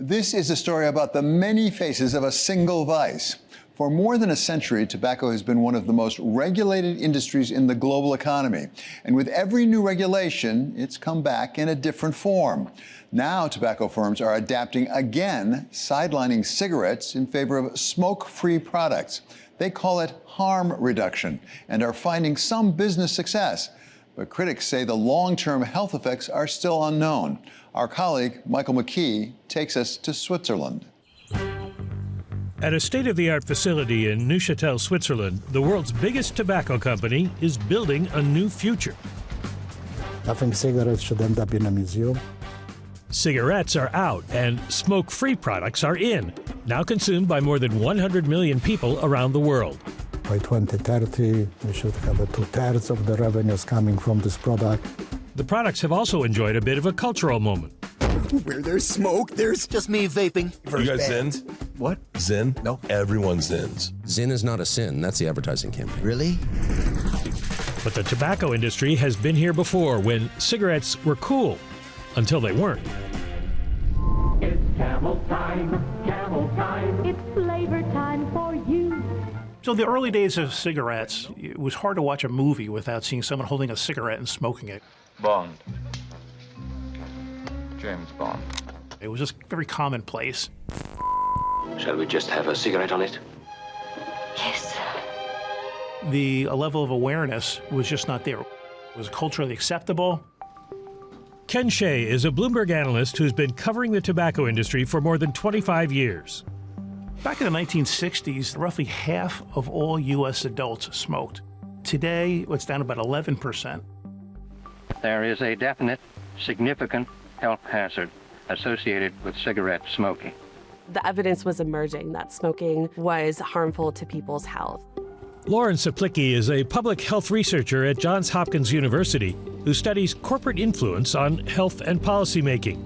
This is a story about the many faces of a single vice. For more than a century, tobacco has been one of the most regulated industries in the global economy. And with every new regulation, it's come back in a different form. Now, tobacco firms are adapting again, sidelining cigarettes in favor of smoke-free products. They call it harm reduction and are finding some business success. But critics say the long-term health effects are still unknown. Our colleague, Michael McKee, takes us to Switzerland. At a state-of-the-art facility in Neuchâtel, Switzerland, the world's biggest tobacco company is building a new future. I think cigarettes should end up in a museum. Cigarettes are out and smoke-free products are in, now consumed by more than 100 million people around the world. By 2030, we should have 2/3 of the revenues coming from this product. The products have also enjoyed a bit of a cultural moment. Where there's smoke, there's just me vaping. You guys Zyn? What? Zyn? No. Everyone Zyns. Zyn is not a sin. That's the advertising campaign. Really? But the tobacco industry has been here before when cigarettes were cool, until they weren't. It's camel time, it's flavor time for you. So the early days of cigarettes, it was hard to watch a movie without seeing someone holding a cigarette and smoking it. Bond. James Bond. It was just very commonplace. Shall we just have a cigarette on it? Yes. The level of awareness was just not there. It was culturally acceptable. Ken Shea is a Bloomberg analyst who's been covering the tobacco industry for more than 25 years. Back in the 1960s, roughly half of all U.S. adults smoked. Today, it's down about 11%. There is a definite, significant health hazard associated with cigarette smoking. The evidence was emerging that smoking was harmful to people's health. Lauren Saplicki is a public health researcher at Johns Hopkins University who studies corporate influence on health and policymaking.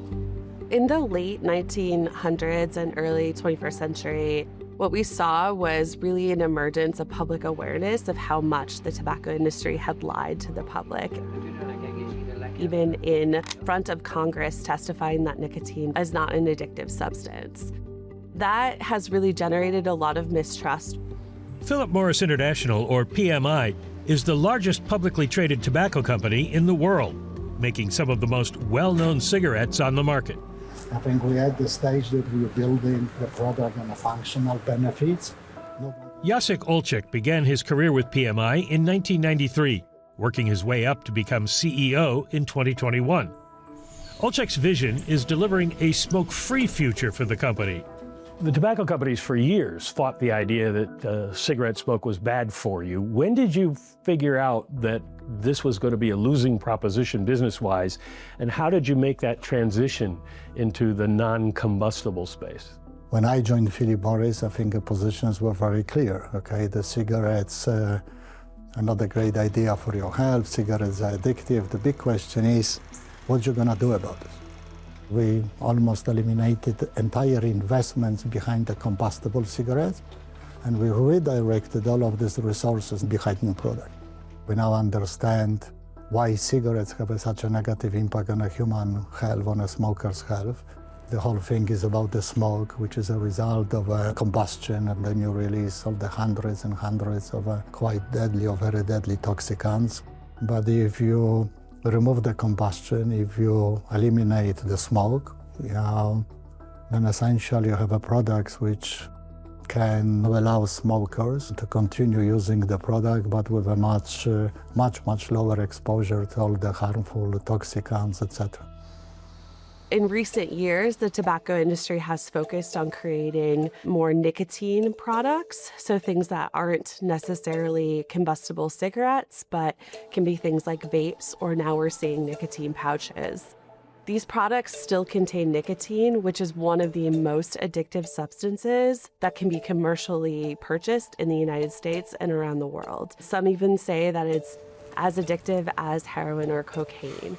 In the late 1900s and early 21st century, what we saw was really an emergence of public awareness of how much the tobacco industry had lied to the public. Even in front of Congress testifying that nicotine is not an addictive substance. That has really generated a lot of mistrust. Philip Morris International, or PMI, is the largest publicly traded tobacco company in the world, making some of the most well-known cigarettes on the market. I think we're at the stage that we're building the product and the functional benefits. Jacek Olczyk began his career with PMI in 1993, working his way up to become CEO in 2021. Olczyk's vision is delivering a smoke-free future for the company. The tobacco companies for years fought the idea that cigarette smoke was bad for you. When did you figure out that this was going to be a losing proposition business-wise, and how did you make that transition into the non-combustible space? When I joined Philip Morris, I think the positions were very clear. Okay, the cigarettes are not a great idea for your health. Cigarettes are addictive. The big question is, what you're going to do about it? We almost eliminated entire investments behind the combustible cigarettes, and we redirected all of these resources behind new product. We now understand why cigarettes have such a negative impact on a human health, on a smoker's health. The whole thing is about the smoke, which is a result of a combustion, and then you release all the hundreds and hundreds of quite deadly or very deadly toxicants. But if you remove the combustion, if you eliminate the smoke, then essentially you have a product which can allow smokers to continue using the product, but with a much lower exposure to all the harmful toxicants, etc. In recent years, the tobacco industry has focused on creating more nicotine products, so things that aren't necessarily combustible cigarettes, but can be things like vapes, or now we're seeing nicotine pouches. These products still contain nicotine, which is one of the most addictive substances that can be commercially purchased in the United States and around the world. Some even say that it's as addictive as heroin or cocaine.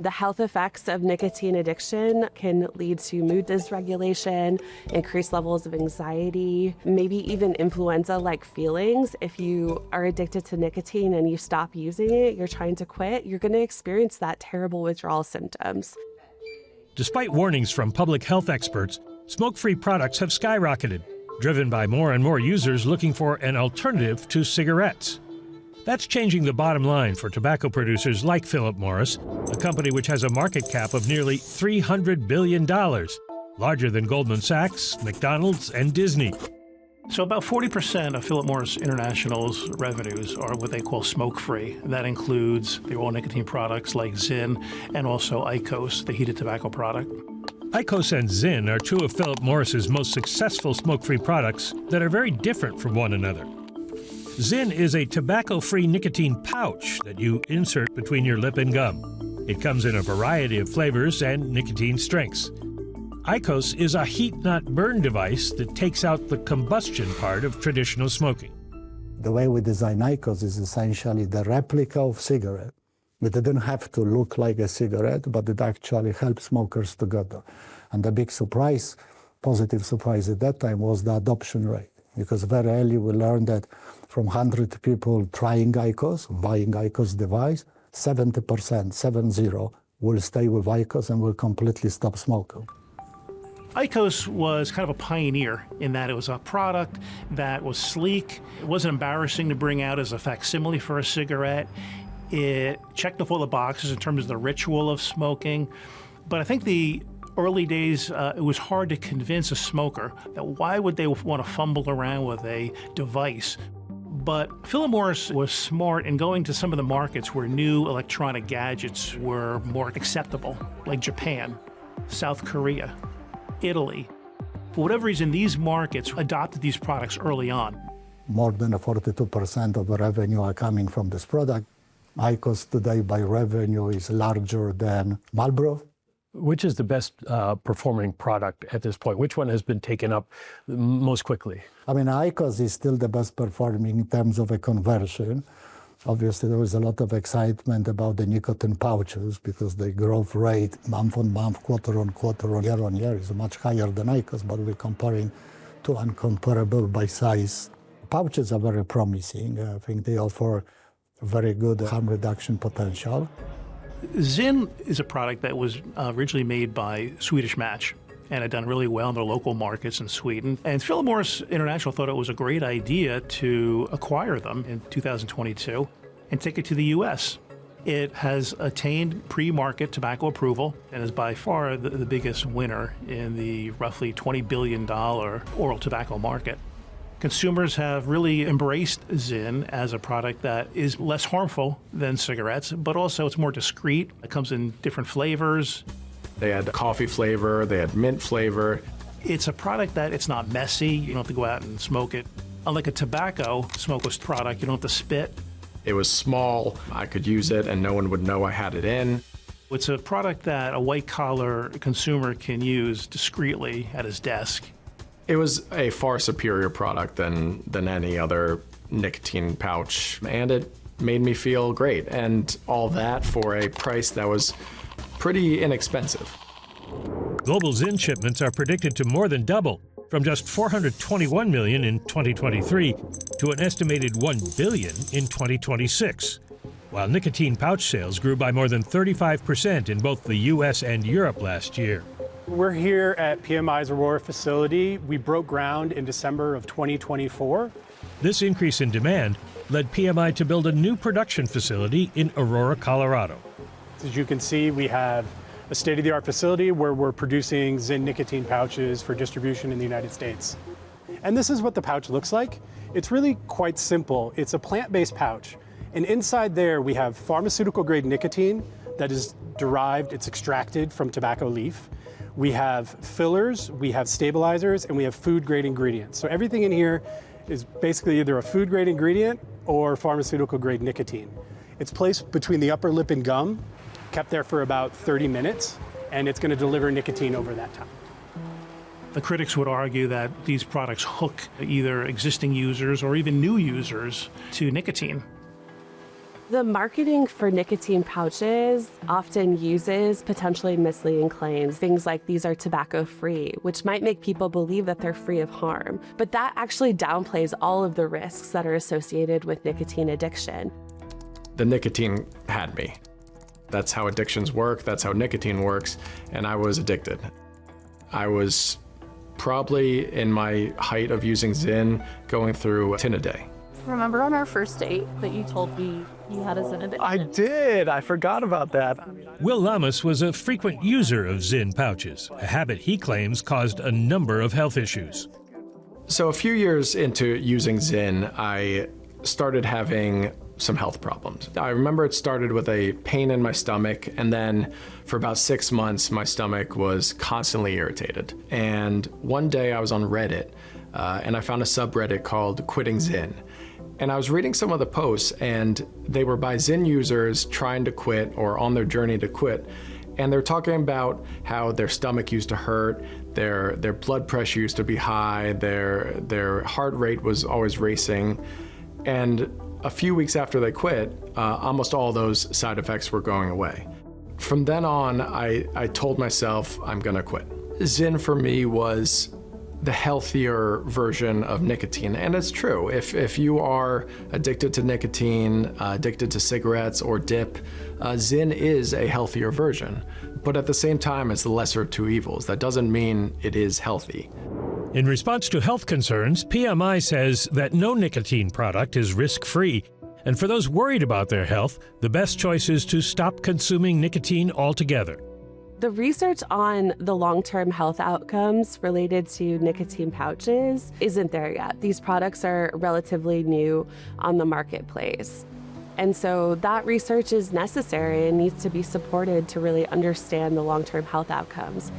The health effects of nicotine addiction can lead to mood dysregulation, increased levels of anxiety, maybe even influenza-like feelings. If you are addicted to nicotine and you stop using it, you're trying to quit, you're going to experience that terrible withdrawal symptoms. Despite warnings from public health experts, Smoke-free products have skyrocketed, driven by more and more users looking for an alternative to cigarettes. That's changing the bottom line for tobacco producers like Philip Morris, a company which has a market cap of nearly $300 billion, larger than Goldman Sachs, McDonald's, and Disney. So about 40% of Philip Morris International's revenues are what they call smoke-free. That includes the oral nicotine products like Zyn and also IQOS, the heated tobacco product. IQOS and Zyn are two of Philip Morris's most successful smoke-free products that are very different from one another. Zyn is a tobacco-free nicotine pouch that you insert between your lip and gum. It comes in a variety of flavors and nicotine strengths. IQOS is a heat-not-burn device that takes out the combustion part of traditional smoking. The way we design IQOS is essentially the replica of cigarette. It didn't have to look like a cigarette, but it actually helps smokers together. And the big surprise, positive surprise at that time, was the adoption rate. Because very early we learned that from 100 people trying IQOS, buying IQOS device, 70%, 70, will stay with IQOS and will completely stop smoking. IQOS was kind of a pioneer in that it was a product that was sleek. It wasn't embarrassing to bring out as a facsimile for a cigarette. It checked off all the boxes in terms of the ritual of smoking. But I think the early days, it was hard to convince a smoker that why would they want to fumble around with a device. But Philip Morris was smart in going to some of the markets where new electronic gadgets were more acceptable, like Japan, South Korea, Italy. For whatever reason, these markets adopted these products early on. More than 42% of the revenue are coming from this product. IQOS today by revenue is larger than Marlboro. Which is the best performing product at this point? Which one has been taken up most quickly? I mean, IQOS is still the best performing in terms of a conversion. Obviously, there was a lot of excitement about the nicotine pouches because the growth rate month on month, quarter on quarter, year on year is much higher than IQOS, but we're comparing to uncomparable by size. Pouches are very promising. I think they offer very good harm reduction potential. Zyn is a product that was originally made by Swedish Match and had done really well in their local markets in Sweden. And Philip Morris International thought it was a great idea to acquire them in 2022 and take it to the U.S. It has attained pre-market tobacco approval and is by far the biggest winner in the roughly $20 billion oral tobacco market. Consumers have really embraced Zyn as a product that is less harmful than cigarettes, but also it's more discreet. It comes in different flavors. They had coffee flavor, they had mint flavor. It's a product that it's not messy. You don't have to go out and smoke it. Unlike a tobacco smokeless product, you don't have to spit. It was small. I could use it and no one would know I had it in. It's a product that a white-collar consumer can use discreetly at his desk. It was a far superior product than any other nicotine pouch, and it made me feel great, and all that for a price that was pretty inexpensive. Global Zyn shipments are predicted to more than double, from just 421 million in 2023 to an estimated 1 billion in 2026, while nicotine pouch sales grew by more than 35% in both the U.S. and Europe last year. We're here at PMI's Aurora facility. We broke ground in December of 2024. This increase in demand led PMI to build a new production facility in Aurora, Colorado. As you can see, we have a state-of-the-art facility where we're producing Zyn nicotine pouches for distribution in the United States. And this is what the pouch looks like. It's really quite simple. It's a plant-based pouch. And inside there, we have pharmaceutical-grade nicotine that is derived, it's extracted from tobacco leaf. We have fillers, we have stabilizers, and we have food-grade ingredients. So everything in here is basically either a food-grade ingredient or pharmaceutical-grade nicotine. It's placed between the upper lip and gum, kept there for about 30 minutes, and it's going to deliver nicotine over that time. The critics would argue that these products hook either existing users or even new users to nicotine. The marketing for nicotine pouches often uses potentially misleading claims, things like these are tobacco-free, which might make people believe that they're free of harm. But that actually downplays all of the risks that are associated with nicotine addiction. The nicotine had me. That's how addictions work, that's how nicotine works, and I was addicted. I was probably in my height of using Zyn, going through 10 a day. Remember on our first date that you told me you had a Zyn addiction? I did. I forgot about that. Will Lamas was a frequent user of Zyn pouches, a habit he claims caused a number of health issues. So a few years into using Zyn, I started having some health problems. I remember it started with a pain in my stomach, and then for about 6 months, my stomach was constantly irritated. And one day I was on Reddit, and I found a subreddit called Quitting Zyn. And I was reading some of the posts, and they were by Zyn users trying to quit or on their journey to quit. And they're talking about how their stomach used to hurt, their blood pressure used to be high, their heart rate was always racing. And a few weeks after they quit, almost all those side effects were going away. From then on, I told myself I'm gonna quit. Zyn for me was the healthier version of nicotine, and it's true. If you are addicted to nicotine, addicted to cigarettes or dip, Zyn is a healthier version. But at the same time, it's the lesser of two evils. That doesn't mean it is healthy. In response to health concerns, PMI says that no nicotine product is risk-free. And for those worried about their health, the best choice is to stop consuming nicotine altogether. The research on the long-term health outcomes related to nicotine pouches isn't there yet. These products are relatively new on the marketplace. And so that research is necessary and needs to be supported to really understand the long-term health outcomes.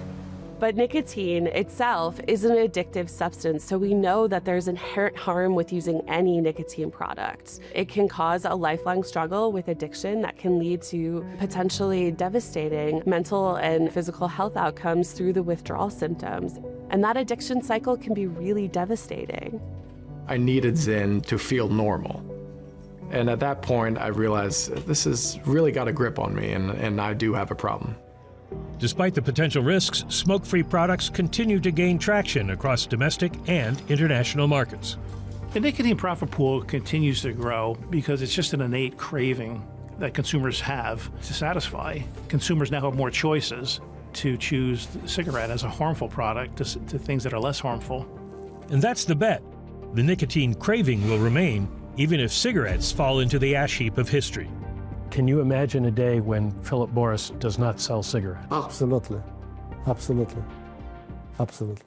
But nicotine itself is an addictive substance, so we know that there's inherent harm with using any nicotine product. It can cause a lifelong struggle with addiction that can lead to potentially devastating mental and physical health outcomes through the withdrawal symptoms. And that addiction cycle can be really devastating. I needed Zyn to feel normal. And at that point, I realized this has really got a grip on me, and I do have a problem. Despite the potential risks, smoke-free products continue to gain traction across domestic and international markets. The nicotine profit pool continues to grow because it's just an innate craving that consumers have to satisfy. Consumers now have more choices to choose the cigarette as a harmful product to things that are less harmful. And that's the bet. The nicotine craving will remain, even if cigarettes fall into the ash heap of history. Can you imagine a day when Philip Morris does not sell cigarettes? Absolutely. Absolutely. Absolutely.